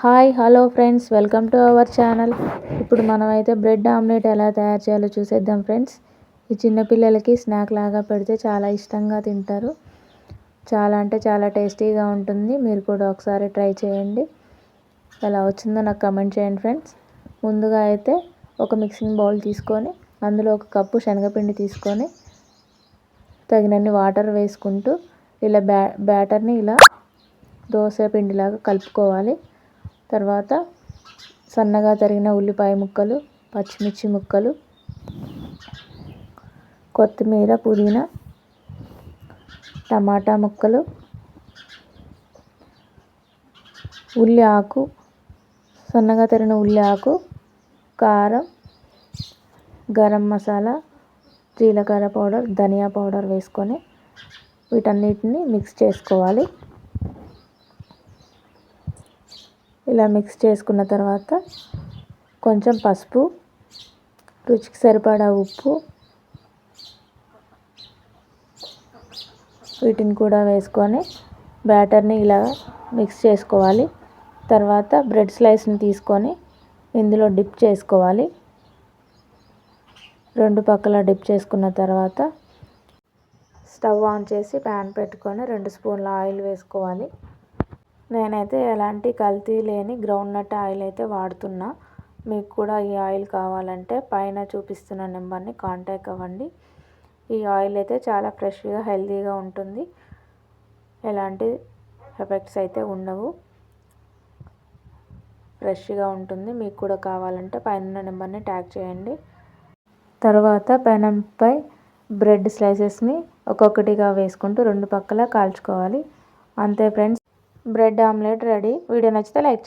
Hi hello friends, welcome to our channel. ఇప్పుడు మనమైతే bread omelette ఎలా తయారు చేయాలో చూసేద్దాం ఫ్రెండ్స్. ఈ చిన్నపిల్లలకి స్నాక్ లాగా పెడితే చాలా ఇష్టంగా తింటారు. చాలా అంటే చాలా టేస్టీగా ఉంటుంది. మీరు కూడా ఒకసారి ట్రై చేయండి. ఎలా వచ్చిందో నాకు కమెంట్ చేయండి ఫ్రెండ్స్. ముందుగా అయితే ఒక మిక్సింగ్ బౌల్ తీసుకొని అందులో ఒక కప్పు శనగపిండి తీసుకొని తగినన్ని వాటర్ వేసుకుంటూ ఇలా బ్యాటర్ని ఇలా దోశ పిండిలాగా కలుపుకోవాలి. తర్వాత సన్నగా తరిగిన ఉల్లిపాయ ముక్కలు, పచ్చిమిర్చి ముక్కలు, కొత్తిమీర, పుదీనా, టమాటా ముక్కలు, ఉల్లి ఆకు, సన్నగా తరిగిన ఉల్లి ఆకు, కారం, గరం మసాలా, జీలకర్ర పౌడర్, ధనియా పౌడర్ వేసుకొని వీటన్నిటిని మిక్స్ చేసుకోవాలి. ఇలా మిక్స్ చేసుకున్న తర్వాత కొంచెం పసుపు, రుచికి సరిపడా ఉప్పు వీటిని కూడా వేసుకొని బ్యాటర్ని ఇలా మిక్స్ చేసుకోవాలి. తర్వాత బ్రెడ్ స్లైస్ని తీసుకొని ఇందులో డిప్ చేసుకోవాలి. రెండు పక్కల డిప్ చేసుకున్న తర్వాత స్టవ్ ఆన్ చేసి ప్యాన్ పెట్టుకొని 2 స్పూన్ల ఆయిల్ వేసుకోవాలి. నేనైతే ఎలాంటి కల్తీ లేని గ్రౌండ్నట్ ఆయిల్ అయితే వాడుతున్నా. మీకు కూడా ఈ ఆయిల్ కావాలంటే పైన చూపిస్తున్న నెంబర్ని కాంటాక్ట్ అవ్వండి. ఈ ఆయిల్ అయితే చాలా ఫ్రెష్గా హెల్తీగా ఉంటుంది. ఎలాంటి ఎఫెక్ట్స్ అయితే ఉండవు, ఫ్రెష్గా ఉంటుంది. మీకు కూడా కావాలంటే పైన నెంబర్ని ట్యాగ్ చేయండి. తర్వాత పెనంపై బ్రెడ్ స్లైసెస్ని ఒక్కొక్కటిగా వేసుకుంటూ 2 పక్కల కాల్చుకోవాలి. అంతే friends, bread omelette ready. Video నచ్చితే లైక్ చేయండి.